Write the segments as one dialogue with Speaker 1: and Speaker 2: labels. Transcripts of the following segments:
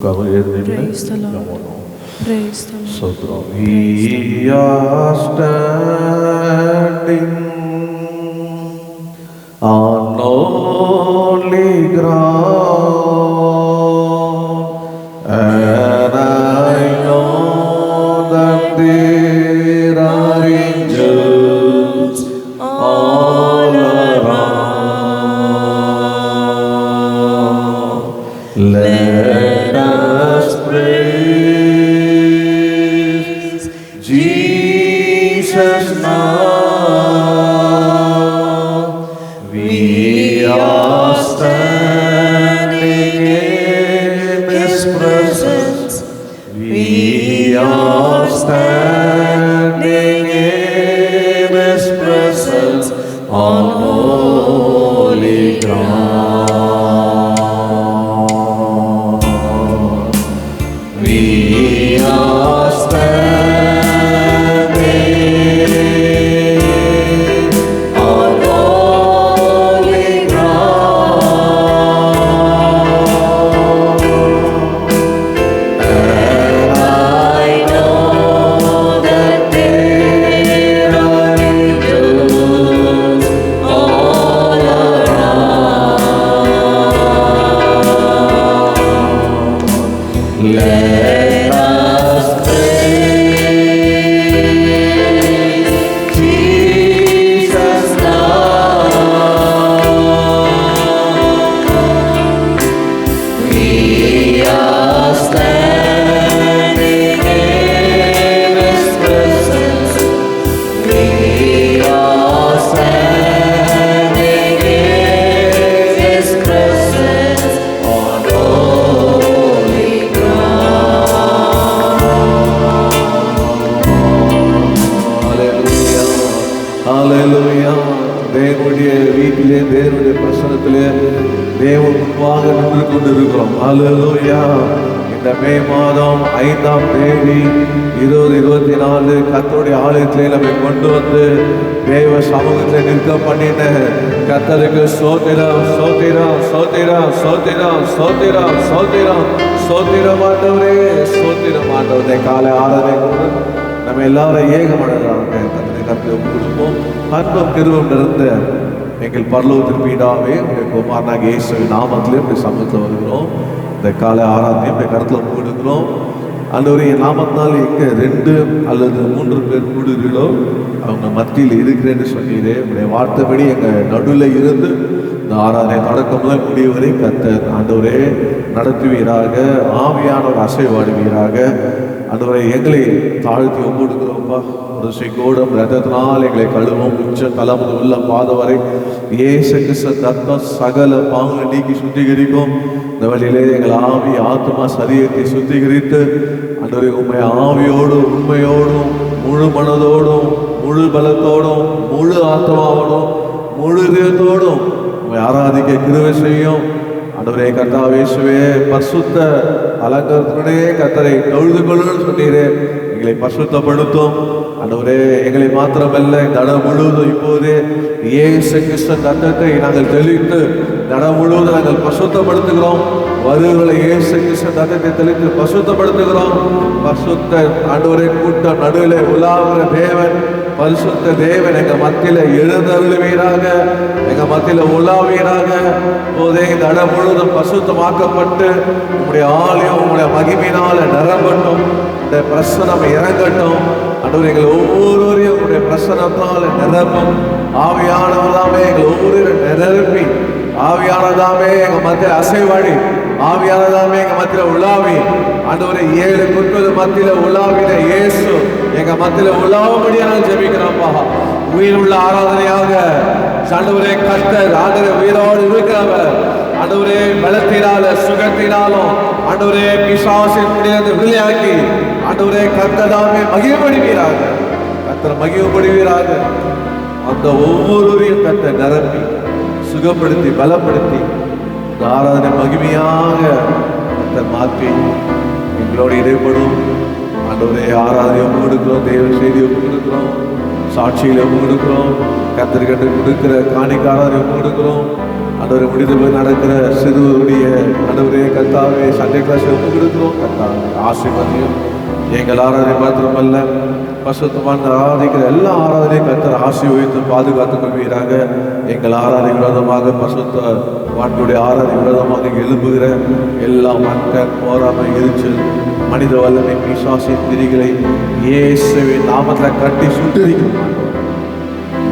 Speaker 1: Praise the Lord. Praise the Lord.
Speaker 2: So we are standing on holy ground, and I know that there are angels all around. Let us praise Jesus now. We are standing in His presence. We are standing in His presence on holy ground. We are standing on holy ground, and I know that there are angels all around. Let us praise Jesus now. We are standing in His presence. We are standing in His presence on holy Hallelujah. தேவனுடைய வீட்டிலே தேவனுடைய பிரசன்னத்திலே தேவன் முன்பாக நின்று கொண்டிருக்கிறோம். ஹalleluya. இந்த மே மாதம் 5ஆம் தேதி 2024 கர்த்தருடைய ஆலயத்திலே நம்மை கொண்டு வந்து தேவ சமூகத்தை நிற்க பண்ணின கர்த்தருக்கு ஸ்தோத்திரம், ஸ்தோத்திரம், ஸ்தோத்திரம், ஸ்தோத்திரம், ஸ்தோத்திரம், ஸ்தோத்திரம், ஸ்தோத்திரம் ஆண்டவரே, ஸ்தோத்திரம் ஆண்டவரே. காலை ஆராதனை நம்ம எல்லாரும் ஏகமனதாக கர்த்தரை ஒப்புக்கொடுப்போம். அன்பும் கிருபையும் நிறைந்த எங்கள் பரலோகத்தின் பிதாவே, உடைய குமாரனாகிய இயேசுவின் நாமத்திலே உடைய சமூகத்தில் வருகிறோம். இந்த காலை ஆராதனை உடைய கருத்தில் ஒப்புக்கொடுக்கிறோம். ஆண்டவரே, நாமத்தினால் எங்கே 2 அல்லது 3 பேர் கூடுகிறீர்களோ அவங்க மத்தியில் இருக்கிறேன்னு சொன்னீரே. உடைய வார்த்தைப்படி எங்கள் நடுவில் இருந்து இந்த ஆராதனை தொடக்கம் முதல் முடிவு வரை கர்த்தர் ஆண்டவரே நடத்துவீராக. ஆவியானவர் அசைவாடுவீராக. ஆண்டவரே, எங்களை தாழ்த்தி ஒப்புக்கொடுக்கிறோம்ப்பா. ஒரு சிக்கோடும் ரத்தத்தினால் எங்களை கழுவும். உச்ச தலைமுறை உள்ள பாதம் வரை இயேசு கிறிஸ்து ரத்தம் சகல பாவங்களை நீக்கி சுத்திகரிக்கும். இந்த வழியிலே எங்கள் ஆவி ஆத்மா சரீரத்தை சுத்திகரித்து ஆண்டவரே உண்மை ஆவியோடும் உண்மையோடும் முழு மனதோடும் முழு பலத்தோடும் முழு ஆத்மாவோடும் முழு இதயத்தோடும் உண்மை ஆராதிக்க கிருபை செய்யும். ஆண்டவரே, கர்த்தாவே இயேசுவே, பரிசுத்த அலங்காரத்தினுடைய கர்த்தரை தொழுது கொள்ளுன்னு சொன்னீரே. எங்களை பரிசுத்தப்படுத்தும் ஆண்டவரே. எங்களை மாத்திரமல்ல, தடம் முழுவதும் இப்போதே இயேசு கிறிஸ்து ரத்தத்தை நாங்கள் தெளித்து தடம் முழுவதும் நாங்கள் பரிசுத்தப்படுத்துகிறோம். வருகளை இயேசு கிறிஸ்து ரத்தத்தை தெளித்து பரிசுத்தப்படுத்துகிறோம். பரிசுத்த ஆண்டவரே கூட்டம் நடுவில் உலாவுகிற தேவன், பரிசுத்த தேவன் எங்க மத்தியில எழுந்தருளுவீராக, எங்க மத்தியில உலாவீராக. போதே இந்த இடம் முழுவதும் பரிசுத்தமாக்கப்பட்டு உங்களுடைய ஆலயம் உங்களுடைய மகிமையினால நிரம்பட்டும். இந்த பிரசனம் இறங்கட்டும். ஆண்டவரே, எங்கள் ஒவ்வொருவரையும் உங்களுடைய பிரசனத்தால் நிரப்பும். ஆவியானவர்தாமே எங்கள் ஒவ்வொருவரும் நிரப்பி, ஆவியானதாமே எங்க மத்தியில் அசைவாடி, ஆவியானதாமே எங்க மத்தியில உலாவி. ஆண்டவரே, 7 குருக்கள் மத்தியில உலாவின இயேசு எங்க மத்தியில உலாவும்படியாக நான் ஜெபிக்கிறோம்ப்பா. உயிர் உள்ள ஆராதனையாக ஆண்டவரே கர்த்தர் ஆண்டவரே உயிரோடு இருக்கிறவர். ஆண்டவரே, பலத்தினால சுகத்தினாலும் ஆண்டவரே பிசாசின் முடியாது விளையாக்கி ஆண்டவரே கர்த்ததாமே மகிழ்வடைவீராக. கர்த்தர் மகிழ்வடைவீராக. அந்த ஒவ்வொருவரையும் கர்த்தர் நிரப்பி சுகப்படுத்தி பலப்படுத்தி இந்த ஆராதனை மகிமையாக கர்த்தர் மாற்றி எங்களோடு இடைப்படும். ஆண்டவரே, ஆராதனை ஒப்பு கொடுக்கிறோம், தேவ செய்தி ஒப்பு கொடுக்கிறோம், சாட்சியில ஒப்பு கொடுக்கிறோம், கர்த்தர் கண்டு கொடுக்கிற காணிக்க ஆராதனை ஒப்பு கொடுக்கிறோம். ஆண்டவரை முடிந்து போய் நடக்கிற சிறுவருடைய ஆண்டவரே கர்த்தாவே சண்டே கிளாஸ் ஒப்பு கொடுக்கிறோம். கர்த்தாவே ஆசீர்வாதம் எங்கள் ஆராதனை மாத்திரமல்ல பசுத்தமான ஆராதிக்கிற எல்லா ஆராதனையும் கர்த்தர் ஆசீர்வதித்து பாதுகாத்துக் கொள்வீராக. எங்கள் ஆராதனை விரோதமாக பசுத்த வான்களுடைய ஆராதனை விரோதமாக எழும்புகிற எல்லா மக்கள் போராமை எரிச்சல் மனித வல்லமை பிசாசின் திரிகளை இயேசுவின் நாமத்தில் கட்டி சுட்டரிக்கிறோம்.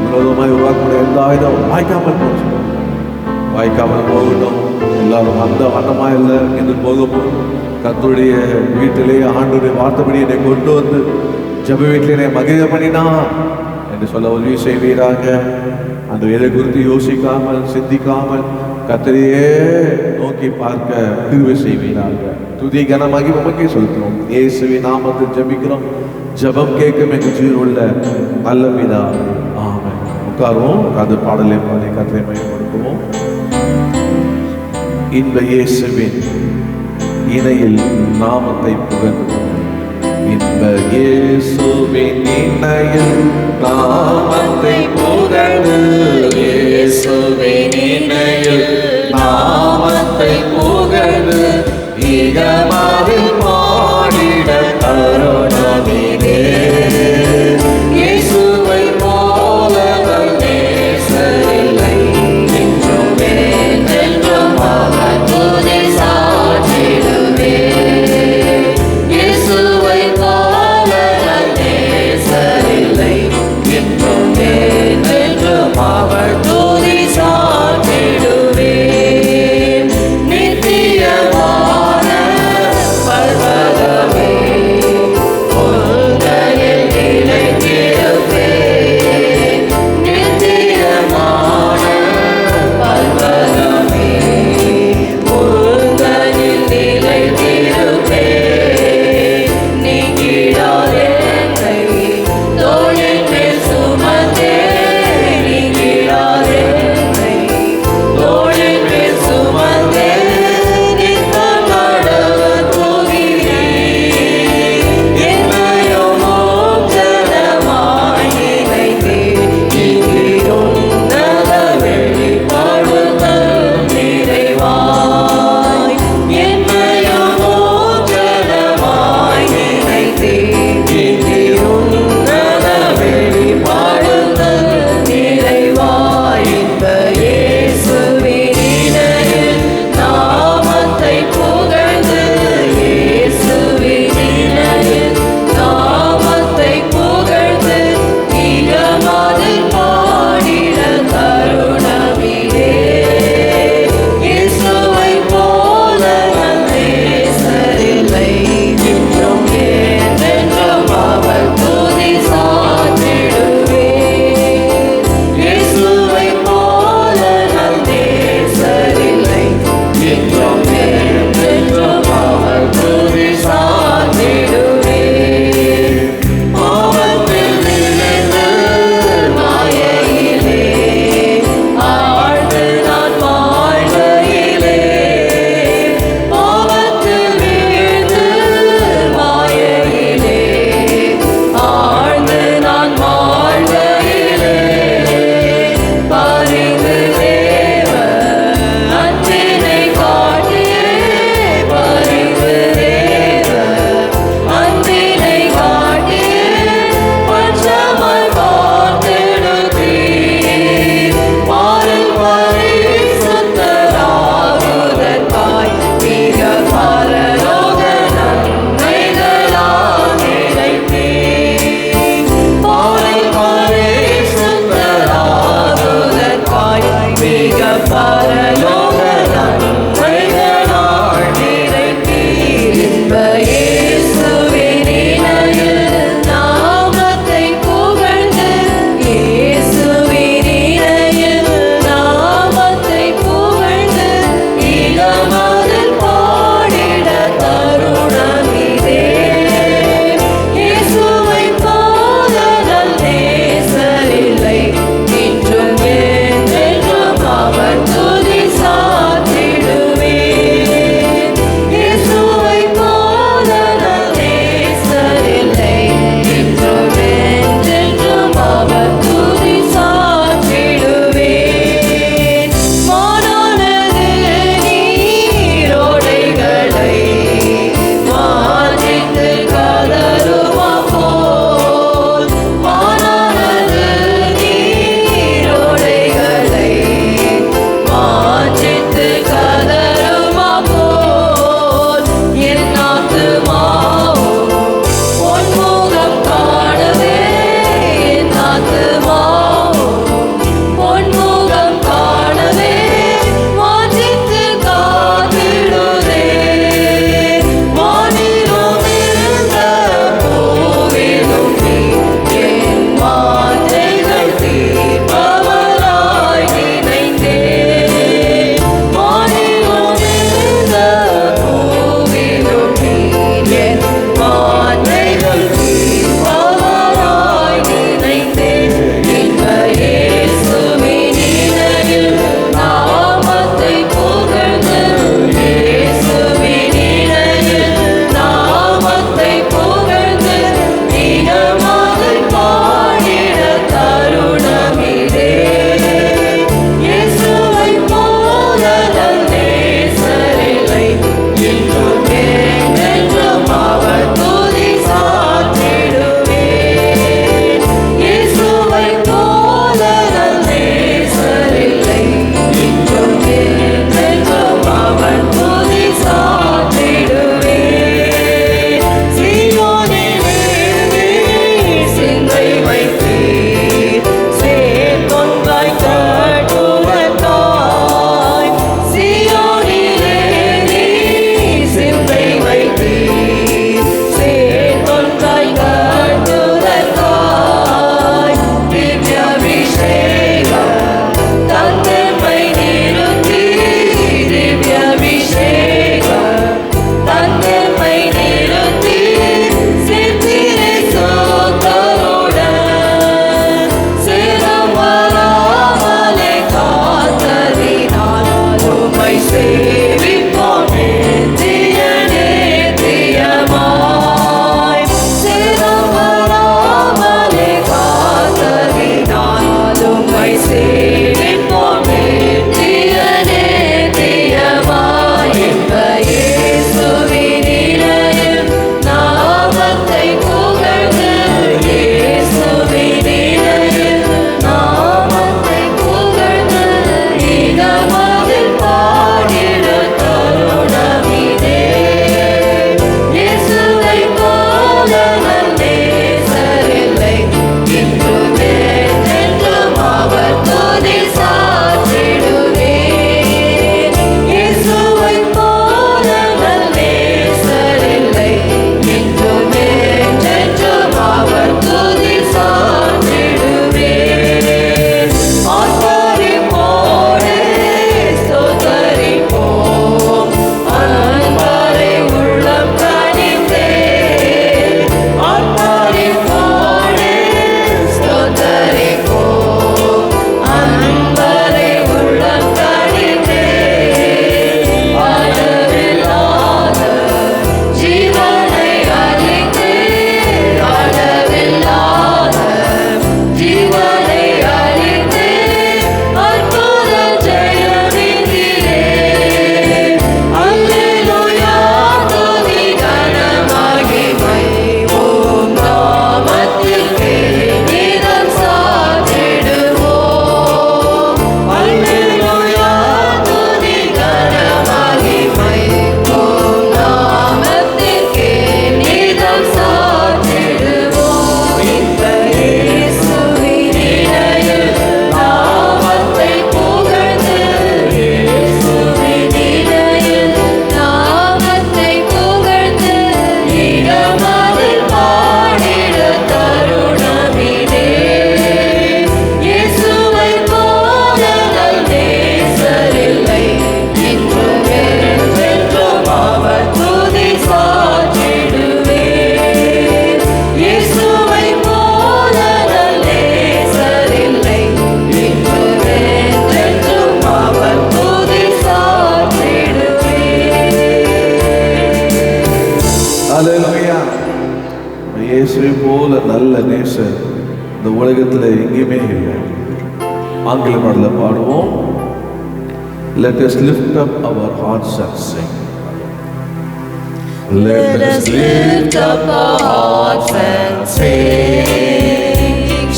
Speaker 2: விரோதமாய் உருவாக்கக்கூடிய எந்த ஆயுதம் வாய்க்காமல் போச்சு, வாய்க்காமல் போகட்டும். எல்லாரும் அந்த வண்ணமாக இல்லை என்று போகவும் கர்த்தருடைய வீட்டிலே ஆண்டுடைய வார்த்தைப்படி என்னை கொண்டு வந்து ஜெப வீட்டில் என்னை மகிழ பண்ணினா என்று சொல்ல உதவி செய்வீராக. அந்த எதை குறித்து யோசிக்காமல் சிந்திக்காமல் கர்த்தரையே நோக்கி பார்க்க கிருபை செய்வீராக. துதி கன மகிமைக்கே செலுத்துறோம். இயேசுவின் நாமத்தில் ஜெபிக்கிறோம். ஜெபம் கேட்கும் எங்கள் ஜீவன் உள்ள நல்ல பிதா, ஆமென். உட்காருவோம். அந்த பாடலை பாடி கர்த்தரை மையப்படுத்துவோம். இந்த இயேசுவின் இணையில் நாமத்தை புகழ்ந்து, இந்த இயேசுவின் இணையில் நாமத்தை புகழ்ந்து, இயேசுவின் இணையில் நாமத்தை புகழ்ந்து, இகமாவில் பாடிட தருணமிதே. இயேசுவை போல நேசரில்லை, என்றுமே என்றும் அவர் துதி சாற்றிடுவே. இயேசுவை போல நேசரில்லை, என்றுமே என்றும் அவர் துதி சாற்றிடுவே. நித்தியமான பர்வதமே,
Speaker 3: என்றென்றும் அவர் துதி சாற்றிடுவேன். இயேசுவைப் போல நேசரில்லை, இன்றும் என்றென்றும் அவர் துதி சாற்றிடுவேன். சீயோனிலே நீர் சிந்தை வைத்தீர், சேர்த்தொன்றாய் கட்டுவதற்காய். சீயோனிலே நீர் சிந்தை வைத்தீர், சேர்த்தொன்றாய் கட்டுவதற்காய். திவ்யாபிஷேகம் தந்தெம்மை நிறுத்தீர், திவ்யாபிஷேகம் தந்தெம்மை நிறுத்தீர். சித்திரை சோத்தருடன் சேரம் வராமலே காத்ததினால் உம்மை சேவிப்போம் நித்திய நித்தியமாய். சேரம் வராமலே காத்ததினால் உம்மை சேவிப்போம் நித்திய நித்தியமாய். இந்த இயேசுவின் இணையில் நாமத்தை புகழ்ந்து, இயேசுவின் இணையில் நாமத்தை புகழ்ந்து, இதமதில் பாடிட தருணமிதே. இயேசுவைப் போல நேசரில்லை, இன்றும் என்றென்றும் அவர் துதி சாற்றிடுவேன். இயேசுவைப் போல நேசரில்லை, இன்றும் என்றென்றும் அவர் துதி சாற்றிடுவேன். ஆர்ப்பரிப்போடே ஸ்தோத்தரிப்போம், அன்பரை உள்ளம் கனிந்தே. ஆர்ப்பரிப்போடே ஸ்தோத்தரிப்போம், அன்பரை உள்ளம் கனிந்தே. அளவில்லாத ஜீவனை அளித்தே, அளவில்லாத ஜீவனை அளித்தே, அற்புத ஜெயமிதிலே. அல்லேலூயா, துதி கனமகிமை உம் நாமத்திற்கே நிதம் சாற்றிடுவோம். அல்லேலூயா, துதி கனமகிமை உம் நாமத்திற்கே நிதம் சாற்றிடுவோம். இந்த இயேசுவின் இணையில் நாமத்தை புகழ்ந்து, இயேசுவின் இணையில் நாமத்தை புகழ்ந்து, இடமதில் பாடிட தருணமிதே. இயேசுவைப் போல நேசரில்லை, இன்றும் என்றென்றும் அவர் துதி சாற்றிடுவேன். இயேசுவைப் போல நேசரில்லை, இன்றும் என்றென்றும் அவர் துதி சாற்றிடுவேன்.
Speaker 2: அல்லேலூயா. இயேசுவை போல நல்ல நேசர் இந்த உலகத்தில் எங்கேயுமே இல்லை. ஆங்கில பாடல பாடுவோம். Let us lift up our hearts and sing.
Speaker 3: Let us lift up our hearts and sing,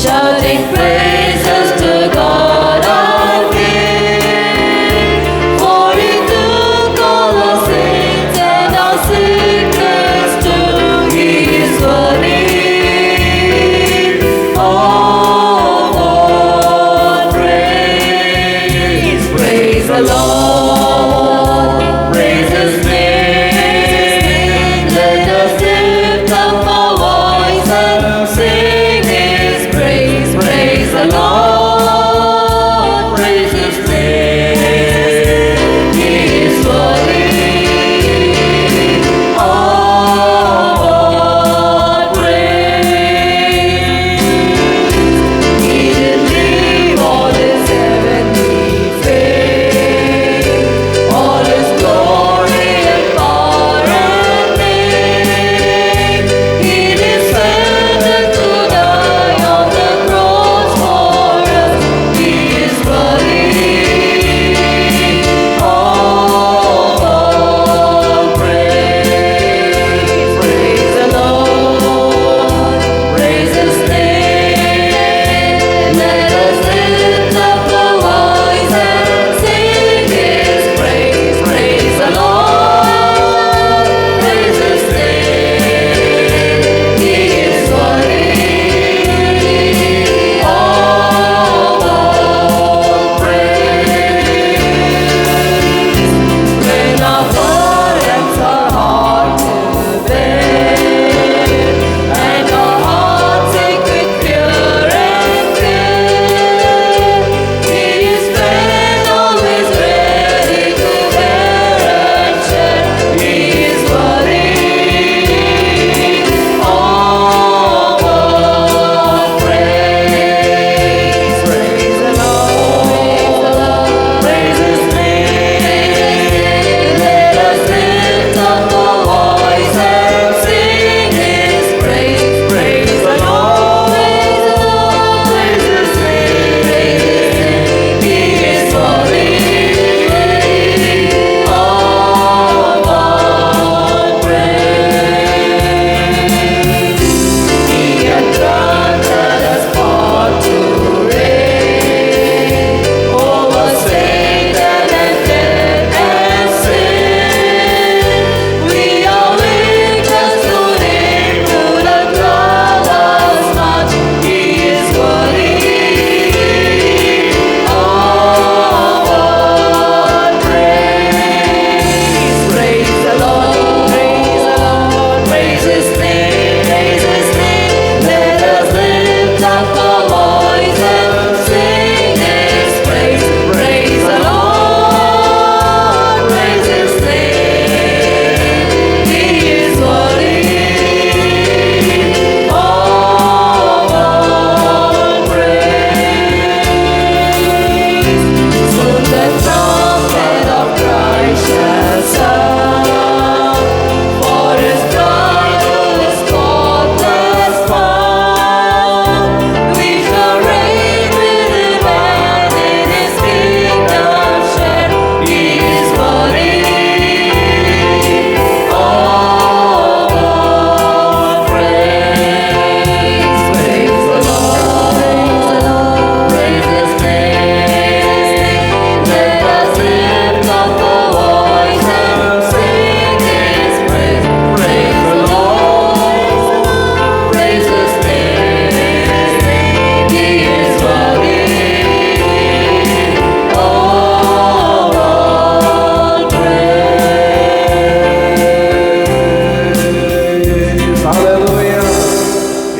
Speaker 3: shouting praises to God our King. For He took all our sins and our sickness too. He is worthy of all praise. Praise the Lord, praise His name. Let us lift up our voice and sing His praise. Praise the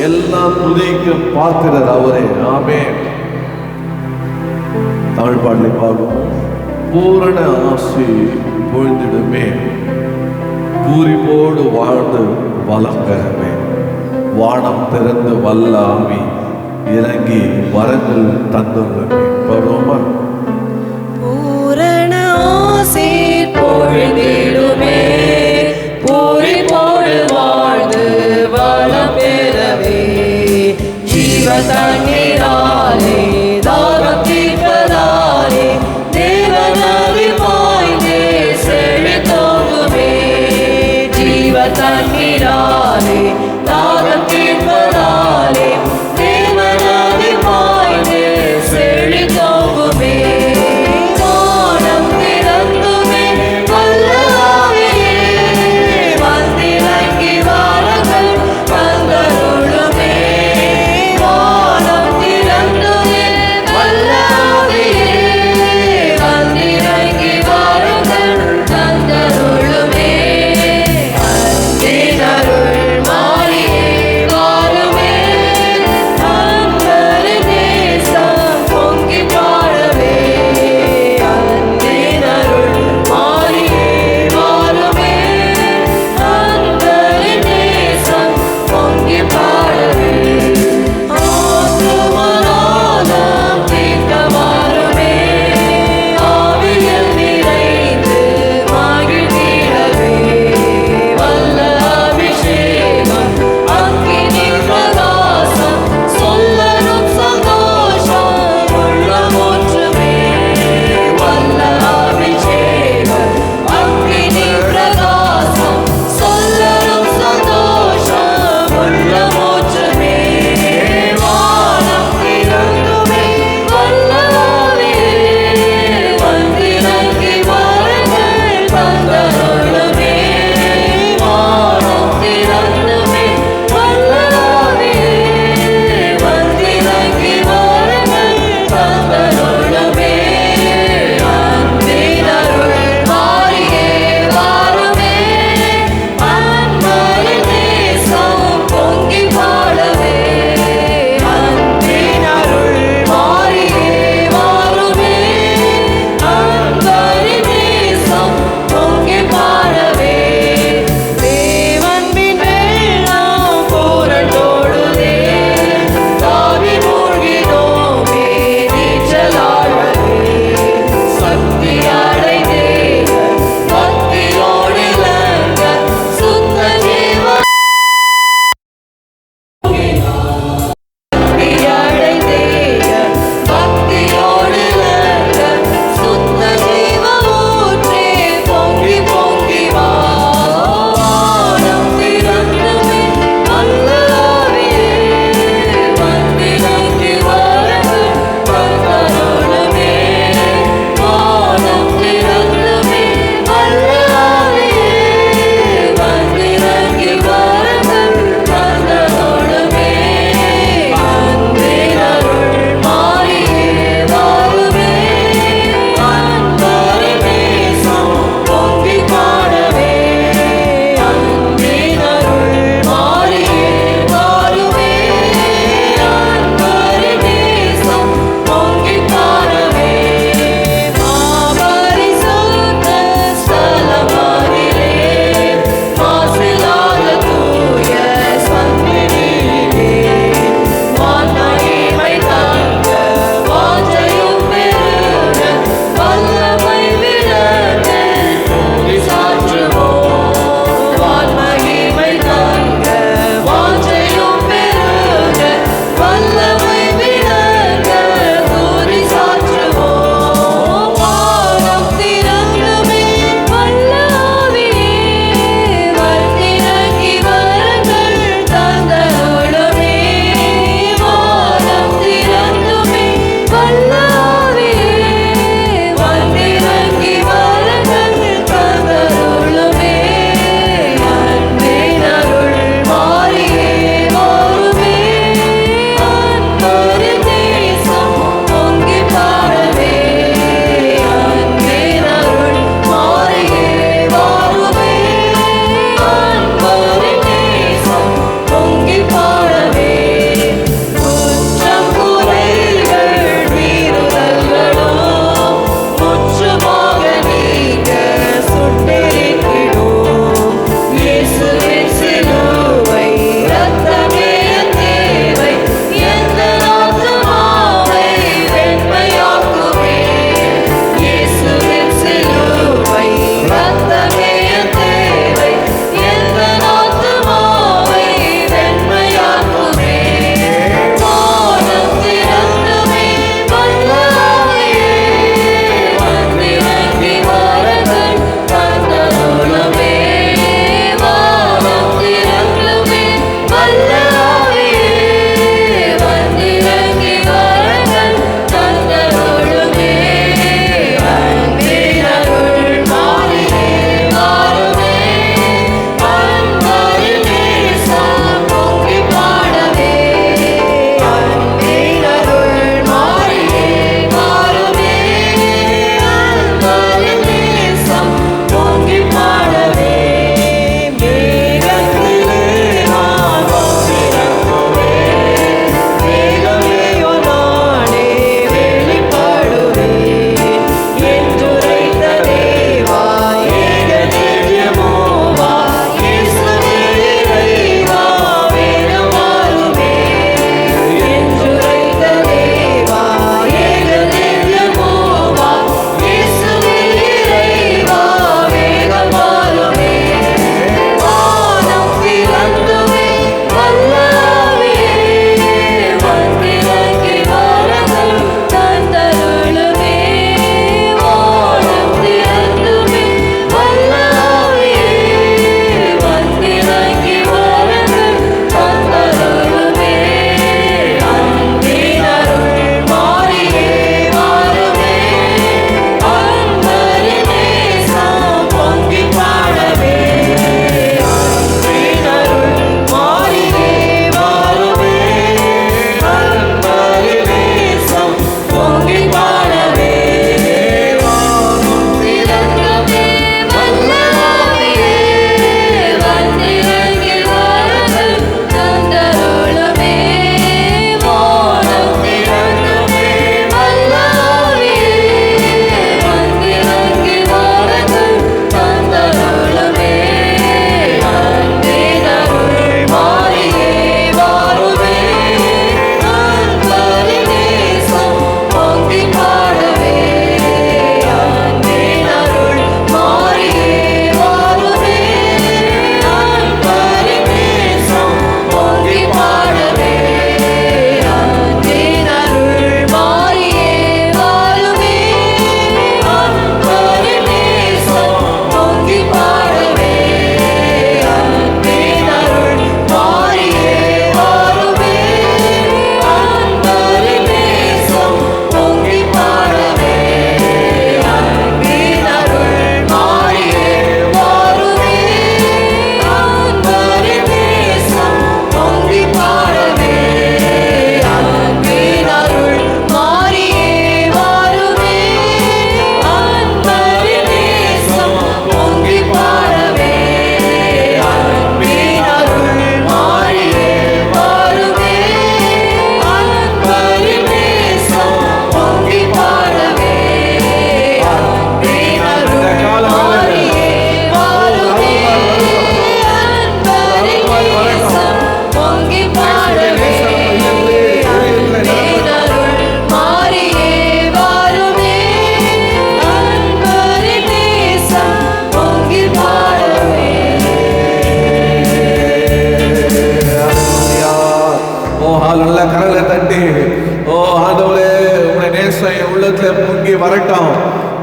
Speaker 2: எல்லா துதிக்கும் பாத்திரர் அவரே. ஆமென். தமிழ் பாடலை பாடுவோம். பூரண ஆசி பொழுதிடுமே, பூரிப்போடு வாழ்ந்து வளம் பெறவே, வானம் திறந்து வல்ல ஆவி இறங்கி வரங்கள் தந்துள்ளமே. பாடுவோமா?
Speaker 3: பூரண ஆசீர் பொழிந்திடுமே, பூரிப்போடு வாழ்ந்து வளம் பெறவே, ஜீவ தண்ணீராலே தாகம் தீர்ப்பதாலே தேவனதி பாய்ந்தே செழித்தோங்குமே. ஜீவ தண்ணீராலே தாகம் தீர்ப்பதாலே தேவனதி பாய்ந்தே செழித்தோங்குமே. வானம் திறந்துமே வல்ல ஆவியே, வந்திறங்கி வாருங்கள் தந்தருளுமே. வானம் திறந்துமே வல்ல ஆவியே, வந்திறங்கி வாருங்கள் தந்தருளுமே. அன்பின் அருள் மாறி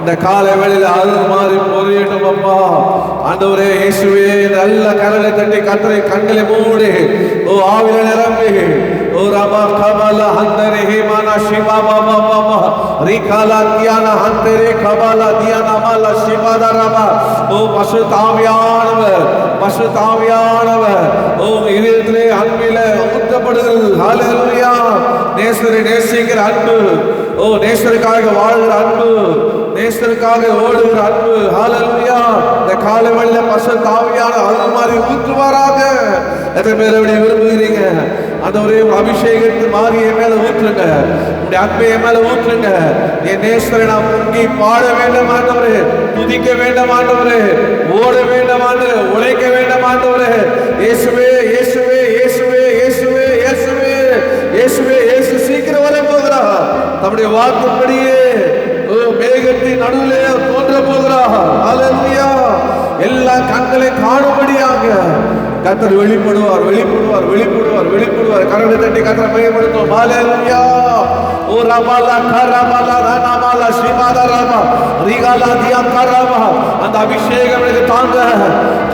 Speaker 2: இந்த காலை வேளையில் அருள் மாறி பொறியிடும் அப்பா. ஆண்டவரே இயேசுவே, நல்ல கரலை தட்டி கர்த்தரை கண்களை மூடி ஓ ஆவில நிரம்பி ஓ ரபா கபாலா ஹந்தரே ஹேமானா ஷிபா பாபா பாபா ரிகாலா தியானா ஹந்தரே கபாலா தியானா மாலா ஷிபாதா ரபா. ஓ பசுத்த ஆவியானவர், பசுத்த ஆவியானவர் ஓ இதயத்திலே அன்பில ஊற்றப்படுகிறது. ஹல்லேலூயா. நேசரை நேசிக்கிற அன்பு, ஓ நேசருக்காக வாழ்கிற அன்பு, நேசருக்காக ஓடுகிற அன்பு. ஹல்லேலூயா. இந்த காலை வேளையில பசுத்த ஆவியான அருள் மாறி ஊற்றுவாராக. எத்தனை பேர் அப்படி விரும்புகிறீங்க? அந்த ஒரே அபிஷேகத்து மாறி என் மேல ஊற்றுங்க, உடைய அன்பை என் மேல ஊற்றுங்க. என் நேசரை நான் பொங்கி பாட வேண்டாம் ஆண்டவரே, துதிக்க வேண்டாம் ஆண்டவரே, ஓட வேண்டாம் ஆண்டவரே, உழைக்க வேண்டாம் ஆண்டவரே. இயேசுவே இயேசுவே இயேசுவே இயேசுவே இயேசுவே இயேசுவே இயேசு சீக்கிரம் வர போகிறார். நம்முடைய வாக்குப்படியே மேகத்தின் நடுவிலே தோன்ற போகிறார். ஹல்லேலூயா. எல்லா கண்களை காணும்படியாக கர்த்தர் வெளிப்படுவார், வெளிப்படுவார், வெளிப்படுவார், வெளிப்படுவார். கரங்களை தட்டி கர்த்தரை மகிமைப்படுத்துவோம். ஹல்லேலூயா. ஓ ரபாலா கரபாலா ரனாமாலா ஸ்ரீமாதா ரபா ரிகாலா தியா கரபா. அந்த அபிஷேகம் எனக்கு தாங்க.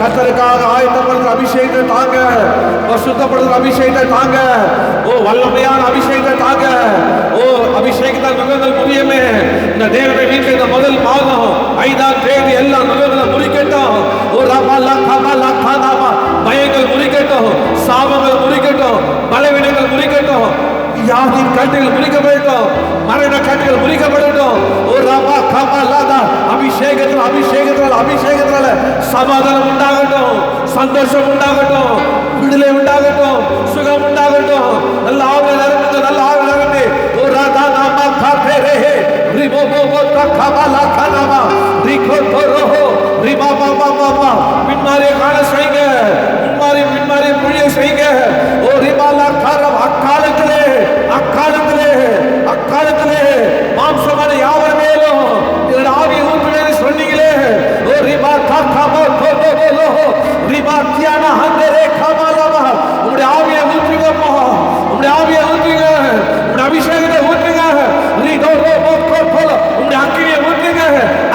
Speaker 2: கர்த்தருக்காக ஆயத்தப்படுத்துற அபிஷேகத்தை தாங்க, பரிசுத்தப்படுத்துற அபிஷேகத்தை தாங்க, ஓ வல்லமையான அபிஷேகத்தை தாங்க. ஓ அபிஷேகத்தால் நுகங்கள் புரியுமே. இந்த தேவனை வீட்டில் இந்த முதல் மாதம் 5ஆம் தேதி எல்லா நுகங்களை முறிக்கட்டும். ஓ ரபாலா கபாலா கனாமா. பயங்கள் முறிக்கட்டும், சாபங்கள் முறிக்கட்டும், பலவீனங்கள் முறிக்கட்டும், வியாதியின் கட்டுகள் முறிக்கப்படட்டும், மரண கட்டுகள் முறிக்கப்படட்டும். ஓ ரபா கபாலாதா. அபிஷேகத்தால் அபிஷேகத்தால் அபிஷேகத்தால் சமாதானம் உண்டாகட்டும், சந்தோஷம் உண்டாகட்டும், விடுதலை உண்டாகட்டும், சுகம் உண்டாகட்டும். நல்ல ஆவில நிரம்புங்க, நல்ல ஆவில நிரம்பி ஓ ராதா நாமா காபேரே ரிபோ போ கபாலா கனாமா ரிகோ தோரோஹோ ரிபா பாபா பாபா. பின்மாரியை காண செய்யுங்க, பின்மாரி புழிய செய்யுங்க. ஓ ரிபாலா காரம். அக்காலத்திலே அக்காலத்திலே அக்காலத்திலே மாம்சமான யாவர் மேலும் இதன் ஆவியை ஊற்றுவேன் சொன்னீங்களே. ஓ ரிபா காபா கோதோலோ ரிபா தியானா ஹந்தரே கபாலமா. உம்முடைய ஆவியை ஊற்றுங்கப்பா, உம்முடைய ஆவியை ஊற்றுங்க, உம்முடைய அபிஷேகத்தை ஊற்றுங்க. ரிதோ ரோபோ கோபோல உம்முடைய அக்கினியை ஊற்றுங்க.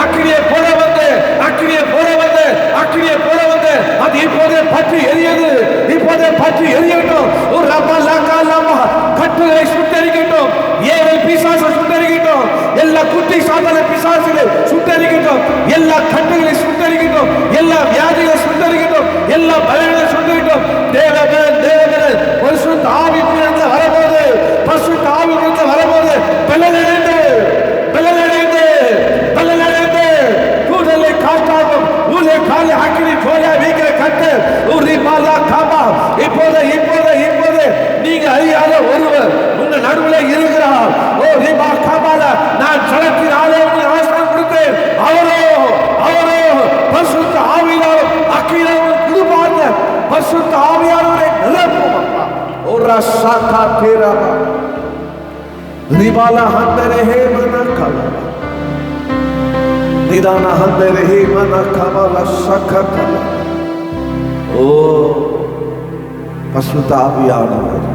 Speaker 2: அக்கினியை போட வந்து, அக்கினியை போட வந்து, அக்கினியை போட வந்து அது இப்போதே பற்றி எரியது, இப்போதே பற்றி எரியட்டும். ஒரு ரபா லாகா லாமா. கட்டுகளை சுட்டரிக்கட்டும், ஏவல் பிசாசை சுட்டரிக்கட்டும், எல்லா குட்டி சாத்தான பிசாசுகளை சுட்டரிக்கட்டும், எல்லா கட்டுகளை சுட்டரிக்கட்டும், எல்லா வியாதிகளை சுட்டரிக்கட்டும், எல்லா பலவீனங்களை சுட்டரிக்கட்டும். தேவன் தேவன் பரிசுத்த ஆவியிலிருந்து வரபோது, பரிசுத்த ஆவியிலிருந்து வரபோது பலனடைந்து பலனடைந்து பலனடைந்து கூடலை காட்டாகும் ஊலே காலை அக்கினி போல வீக்கிற கட்டு ஊரி மாலா காபா. இப்போது இப்போது இப்போது நீங்க அறியாத ஒருவர் உங்க நடுவில் இருக்கிறார். ஓ ரிபா காபால. நான் சலத்தின் ஆலயத்தில் ஆசனம் கொடுத்தேன். அவரோ அவரோ பரிசுத்த ஆவியாரும் அக்கினியாரும் குருபார்ந்த பரிசுத்த ஆவியானவரை நிரப்பும். ஓ ரசாகா தேராபா ரிபாலா ஹந்தரே ஹே மனா காலா நிதானா ஹந்தரே ஹே மனா காபாலா சக்கா. ஓ பரிசுத்த ஆவியானவர்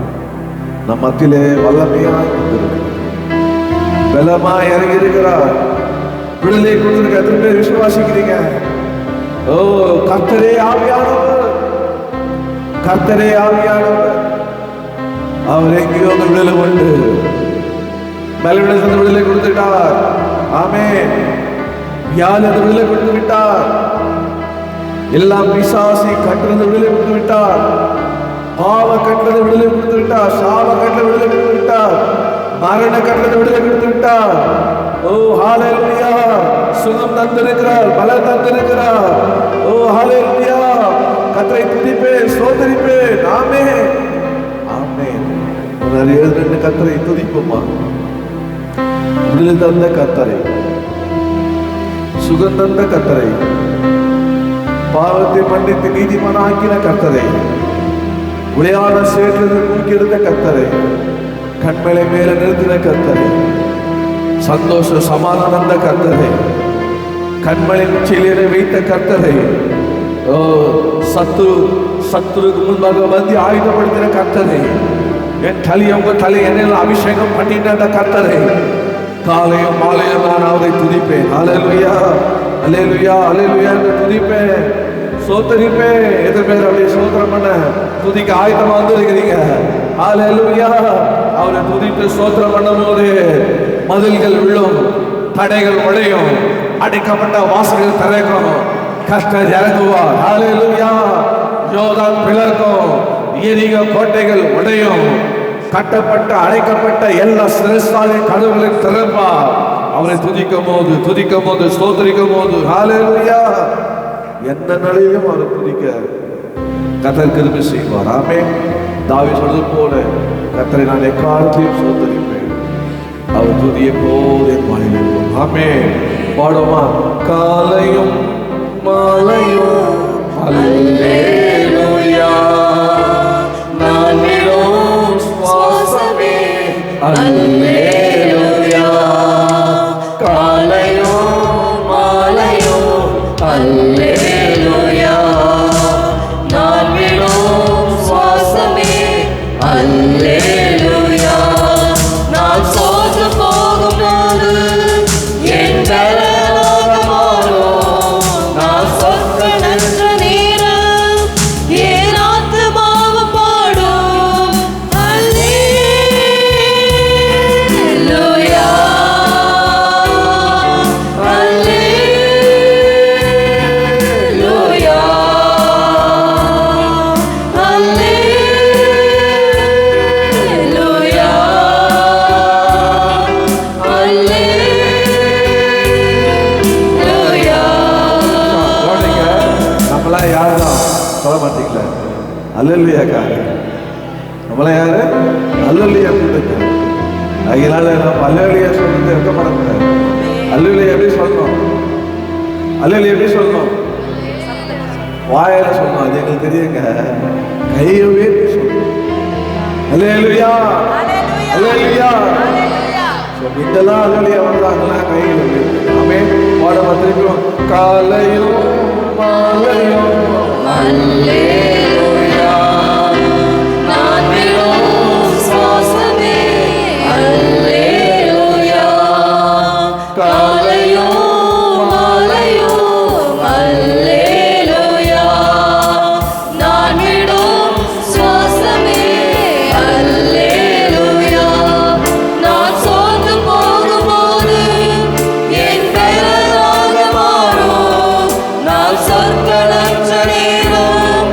Speaker 2: நம் மத்தியிலே வல்லமையாய் வந்திருக்கிறார், பலமாய் இறங்கி இருக்கிறார், விடுதலை கொடுத்திருக்க. எத்தனை பேர் விசுவாசிக்கிறீங்க? ஓ கர்த்தரே ஆவியானவர், கர்த்தரே ஆவியானவர். அவர் எங்கேயோ விடுதலை கொண்டு பலவீனத்திலிருந்து விடுதலை கொடுத்துட்டார். ஆமென். வியாதியிலிருந்து விடுதலை கொடுத்து விட்டார். எல்லாம் பிசாசை கட்டிலிருந்து விடுதலை கொடுத்து விட்டார். பாவ கட்டிலிருந்து விடுதலை கொடுத்து விட்டார். சாப கட்டிலிருந்து விடுதலை கொடுத்து விட்டார். மரண கட்டிலிருந்து விடுதலை கொடுத்து விட்டார். ஓ ஹல்லேலூயா. சுகம் தந்திருக்கிறார், பலம் தந்திருக்கிறார். ஓ ஹல்லேலூயா. கர்த்தரை துதிப்பேன், ஸ்தோத்திரிப்பேன். ஆமென் ஆமென். ஒரு 7 கர்த்தரை துதிப்போமா. விடுதலை தந்த கர்த்தரை, சுகம் தந்த கர்த்தரை, பாவத்தை மன்னித்து நீதிமானாக்கின கர்த்தரை, விளையாட சேர்த்து தூக்கியிருந்த கர்த்தரை, கண்மலை மேல நிறுத்தின கர்த்தரை, சந்தோஷ சமாதானம் தந்த கர்த்தரை, கண்மலை உச்சியிலே வைத்த கர்த்தரை, ஓ சத்துருக்கு முன்பாக வந்து ஆயுதப்படுத்தின கர்த்தரை, என் தலை உங்க தலை என்னெல்லாம் அபிஷேகம் பண்ணின கர்த்தரை, காலையும் மாலையும் நான் அவரை துதிப்பேன். அல்லேலூயா, அல்லேலூயா, அல்லேலூயா என்று துதிப்பேன், சோத்தரிப்பேன். எத்தனை பேர் அப்படியே சோத்திரம் பண்ண துதிக்க ஆயத்தமா வந்துருக்கிறீங்க? அல்லேலூயா. அவரை துதித்து சோத்திரம் பண்ணும் போது மதில்கள் விழும், தடைகள் உடையும், அடைக்கப்பட்ட வாசல்கள் திறக்கும், கர்த்தர் இறங்குவார். அல்லேலூயா. யோர்தான் பிளக்கும், எரிக கோட்டைகள் உடையும், கட்டப்பட்ட அடைக்கப்பட்ட எல்லா சிறைசாலையின் கதவுகளை திறப்பார். அவரை துதிக்கும் போது ஸ்தோத்திரிக்கும் போது ஹல்லேலூயா. எந்த நிலையிலும் அவரை துதிக்க கர்த்தர் கிருபை செய்வார். ஆமென். தாவீது சொன்னது போல கர்த்தரை நான் எக்காலத்தையும் ஸ்தோத்திரிப்பேன், அவர் துதிய போது என் வாயில் இருக்கும். ஆமென். பாடுமா? காலையும் மாலையும் அல்லேலூயா, நான் விடும் சுவாசமே அல்லேலூயா, காலையும் மாலையும்
Speaker 3: அல்லேலூயா, நான் விடும் சுவாசமே அல்லேலூயா, நான் சோர்ந்து போகும்போது என் பலனாக மாறும், நான் சொற்களற்ற நேரம் என் ஆத்துமாவும் பாடும் அல்லேலூயா, அல்லேலூயா, அல்லேலூயா, அல்லேலூயா.
Speaker 2: கவனிங்க, நம்மளாம் யாரு தான் சொல்ல மாட்டீங்களா? அல்லேலூயாக்காக நம்மளாம் யாரு? அல்லேலூயா கூட்டத்து. அதனால நம்ம அல்லேலூயா சொல்றது இருக்கப்படக்கூடாது. அல்லேலூயா எப்படி சொல்லணும்? அல்லேலூயா எப்படி சொல்லணும்? வாயில சொல்லணும், அது எங்களுக்கு தெரியுங்க. கையை உயர்த்தி சொல்லணும். அல்லேலூயா, அல்லேலூயா. இதெல்லாம் அல்லேலூயா வந்தாங்களா? கையில் உயர்த்தி. ஆமென். பாடமா திருப்பியும் காலையும் மாலையும்
Speaker 3: அல்லேலூயா, நான் விடும் சுவாசமே அல்லேலூயா, காலையும் மாலையும் அல்லேலூயா, நான் விடும் சுவாசமே அல்லேலூயா, நான் சோர்ந்து போகும்போது என் பலனாக மாறும், நான் சொற்களற்ற நேரம்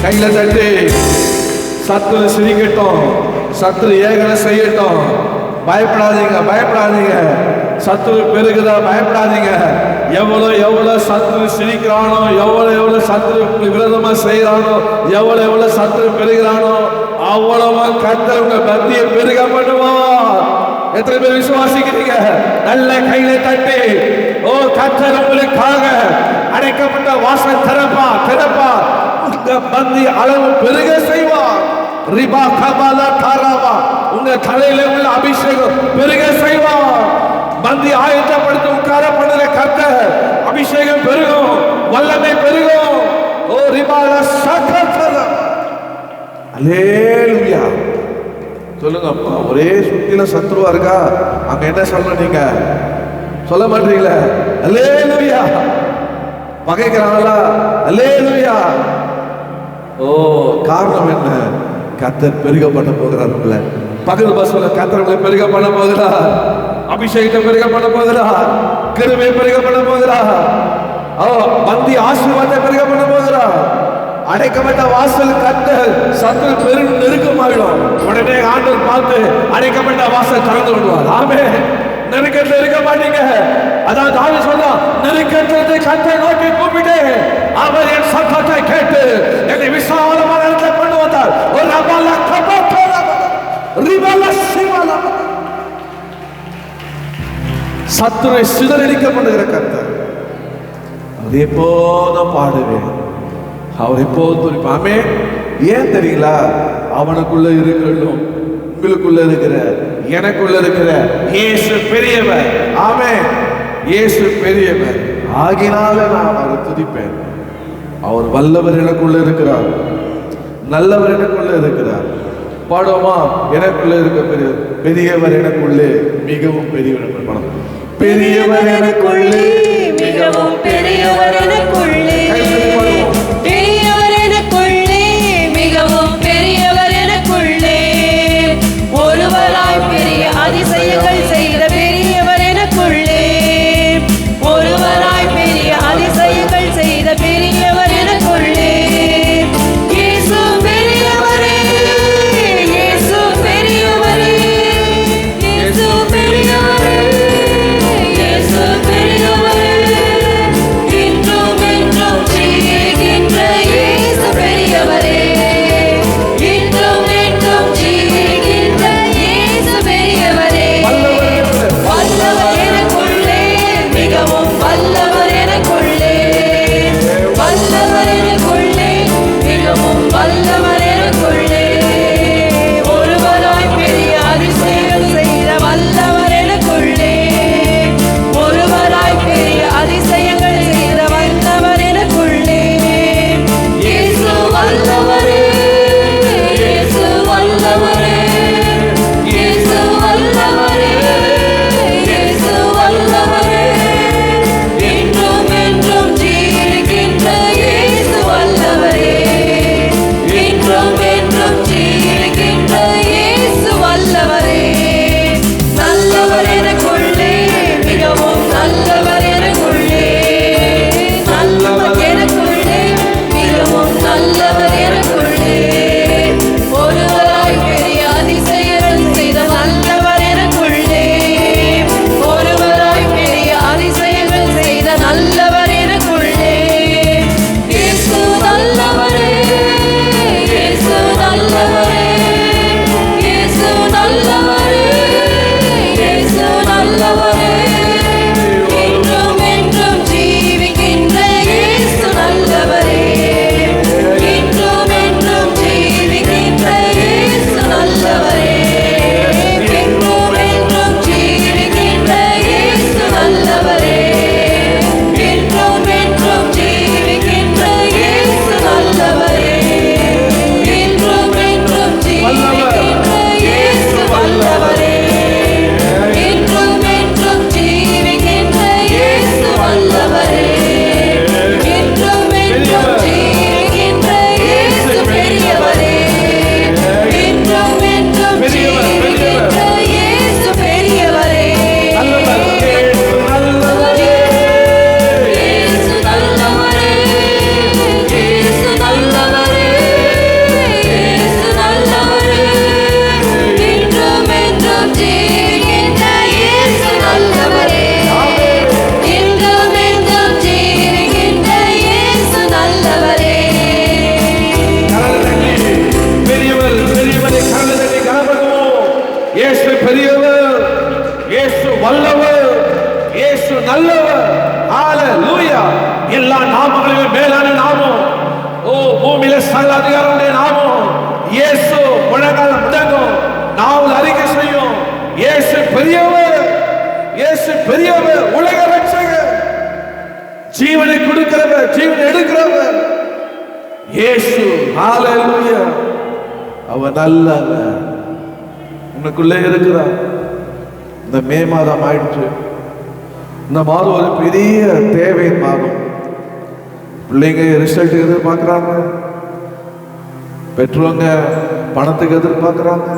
Speaker 2: கையில தட்டி சத்துரு சிரிக்கட்டும், சத்துரு ஏகலை செய்யட்டும். பயப்படாதீங்க. சத்துரு பெருகுதா, பயப்படாதீங்க. எவ்வளவு சத்துரு சிரிக்கிறானோ, எவ்வளவு சத்துரு விரோதமா செய்யறானோ, எவ்வளவு சத்துரு பெருகிறானோ, அவ்வளவா கர்த்தர் உங்க பக்தியை பெருக பண்ணுவார். எத்தனை பேர் விசுவாசிக்கிறீங்க? நல்ல கையில தட்டி, ஓ கர்த்தர் உங்களுக்காக அடைக்கப்பட்ட வாசல் திறப்பா, உங்க பந்தி அளவு பெருக செய்வார். ரிபா கபாலா தாராவா, உங்க தலையில உள்ள அபிஷேகம் பெருக செய்வார். பந்தி ஆயத்தப்படுத்தி உட்கார பண்ணுற கர்த்தர் அபிஷேகம் பெருகும், வல்லமை பெருகும். ஓ ரிபாலா சகதல அல்லேலூயா. சொல்லுங்க அப்பா, ஒரே சுத்தில சத்ருவா இருக்கா, அங்க என்ன சொல்றீங்க? சொல்ல மாட்டீங்களா? அல்லேலூயா. பகைக்கிறாங்களா? அல்லேலூயா. ஓ காரணம் என்ன? கர்த்தர் பெருக பண்ண போகிறார். பகல் பஸ்ல கர்த்தர் பெருக பண்ண போகிறார். அபிஷேகத்தை பெருக பண்ண போகிறார். கிருபையை பெருக பண்ண போகிறார். பந்தி ஆசீர்வாதத்தை பெருக பண்ண போகிறார். அடைக்கப்பட்ட வாசல் கர்த்தர் சத்துரு பெரும் நெருக்கமாயிடும். உடனே ஆண்டவர் பார்த்து அடைக்கப்பட்ட வாசல் திறந்து விடுவார். ஆமென். நெருக்கத்தில் இருக்க மாட்டீங்க. அதான் தாவீது சொல்றான், நெருக்கத்தை கர்த்தரை நோக்கி கூப்பிட்டு அவர் என் சத்தத்தை கேட்டு என்னை விசாலமான இடத்துல கொண்டு வந்தார். ஒரு ரபால கபத்தல ரிபல சிவல சத்துரை சிதறடிக்கப்படுகிற கர்த்தர் அவர் எப்போதும் பாடுவேன், அவர் எப்போதும் துடிப்பாமே. ஏன் தெரியல? அவனுக்குள்ள இருக்கிறதும் உங்களுக்குள்ள இருக்கிற எனக்குள்ள இருக்கிற இயேசு பெரியவர். ஆமென். இயேசு பெரியவர் ஆகினால நான் அவரை துதிப்பேன். அவர் வல்லவர் எனக்குள்ள இருக்கிறார், நல்லவர் எனக்குள்ள இருக்கிறார். பாடுவோமா? எனக்குள்ள இருக்க பெரியவர் எனக்குள்ளே மிகவும் பெரியவர். பெரியவர் எனக்குள்ளே
Speaker 3: மிகவும் பெரியவர் எனக்குள்ளே, பெரியவர் எனக்குள்ளே மிகவும் பெரியவர் எனக்குள்ளே, ஒருவராய் பெரிய அதிசயங்கள் செய்த பெரியவர் எனக்குள்ளே, ஒருவராய் பெரிய அதிசயங்கள் செய்த பெரியவர் எனக்குள்ளே. இயேசு பெரியவரே, இயேசு பெரியவரே, இயேசு பெரியவரே, இயேசு பெரியவரே, இன்றும் என்றும்
Speaker 2: அதிகாரமுடைய நாமம் இயேசு. முழங்கால் முடங்கும், நாவல் அறிக்கை செய்யும், இயேசு பெரியவர், இயேசு பெரியவர், உலக ரட்சகர், ஜீவனை கொடுக்கிறவர், ஜீவனை எடுக்கிறவர் இயேசு. ஹalleluya. அவர் நல்லவர், உனக்குள்ளே இருக்கிறார். இந்த மே மாதம் ஆயிடுச்சு. இந்த மாதம் ஒரு பெரிய தேவை மாதம். பிள்ளைங்க ரிசல்ட் எதிர்பார்க்கிறாங்க, பெற்றவங்க பணத்துக்கு எதிர்பார்க்கிறாங்க.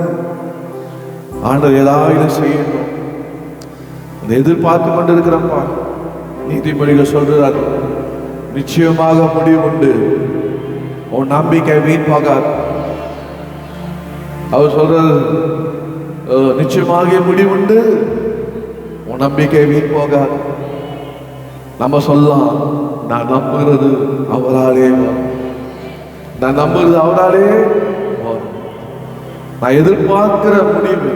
Speaker 2: ஆண்டவர் ஏதாவது செய்யணும் எதிர்பார்த்து கொண்டு இருக்கிறப்பா. நீதிமொழிகள் சொல்றார், நிச்சயமாக முடிவு உண்டு, உன் நம்பிக்கை வீண் போகாது. அவர் சொல்றார், நிச்சயமாக முடிவுண்டு, உன் நம்பிக்கை வீண் போகாது. நம்ம சொல்லலாம், நான் நம்புகிறது அவராலே வரும், நான் நம்புறது அவராலே வரும். நான் எதிர்பார்க்கிற முடிவு,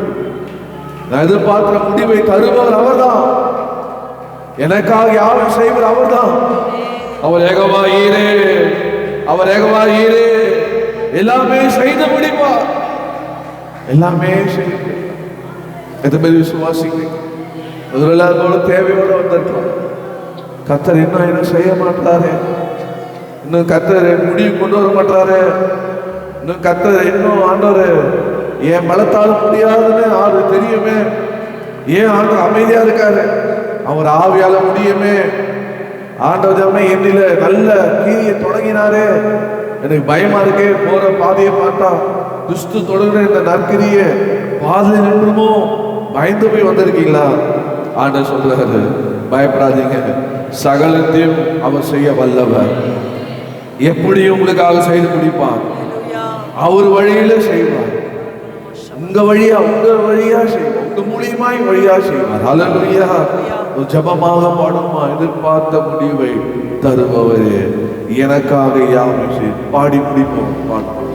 Speaker 2: நான் எதிர்பார்க்கிற முடிவை தருபவர் அவர்தான். எனக்காக யாரும் செய்வது அவர்தான். அவர் ஏகமாயிரே, அவர் ஏகமாயிரே, எல்லாமே செய்து முடிப்பார், எல்லாமே செய்து. எத்தனை விசுவாசிக்கிறீங்க? முதல்ல தேவையோட வந்திருக்கோம். கர்த்தர் இன்னும் என்ன செய்ய மாட்டாரு, இன்னும் கர்த்தர் முடிவு கொண்டு வர மாட்டாரு, இன்னும் கர்த்தர் இன்னும் ஆண்டவர் ஏன் பலத்தாலும் முடியாதுன்னு ஆண்டு தெரியுமே. ஏன் ஆண்டவர் அமைதியா இருக்காரு? அவர் ஆவியால முடியுமே. ஆண்டவர் என்னில நல்ல கீரியை தொடங்கினாரே, எனக்கு பயமா இருக்கே, போற பாதையை பார்த்தா துஷ்டு தொடங்குற இந்த நற்கிரிய பாதை நின்றுமோ, பயந்து போய் வந்திருக்கீங்களா? ஆண்டவர் சொல்றாரு, பயப்படாதீங்க, சகலத்தையும் அவர் செய்ய வல்லவர். எப்படி உங்களுக்காக செய்து முடிப்பார், அவர் வழியில செய்வார். உங்க வழியா, உங்க வழியா செய்வார், உங்க மூலியமாய் வழியா செய்வார். ஹல்லேலூயா. ஒரு ஜெபமாக பாடுமா, எதிர்பார்த்த முடிவை தருபவரே, எனக்காக யாவை செய். பாடி முடிப்போம், பாடுவோம்.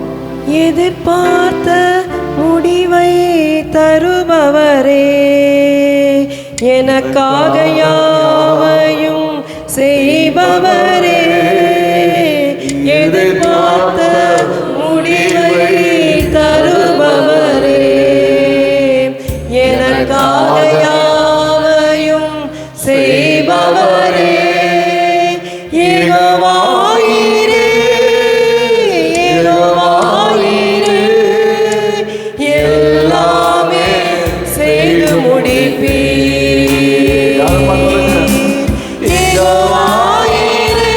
Speaker 3: எதிர்பார்த்த முடிவை தருபவரே, எனக்காக யாவையும் செய்பவரே, எதிர்பார்த்த முடிவை தருபவரே, எனக்காக யாவையும் செய்பவரே, யெகோவாயிரே, யெகோவாயிரே, எல்லாமே செய்து முடிப்பீர். யெகோவாயிரே,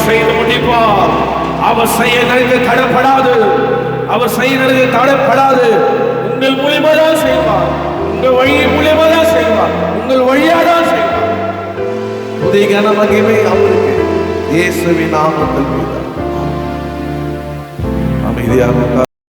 Speaker 2: செய்து முடிப்பார். அவர் செய்யறதுக்கு தடைப்படாது. அவர் செய்யறதுக்கு தடைப்படாது. உங்கள் மூலியமா தான் செய்வார். உங்கள் வழி மூலியமா தான் செய்வார். உங்கள் வழியா தான் செய்வார். புதிய கன மகிமை அவருக்கு இயேசுவின் நாமத்தில் அமைதியாக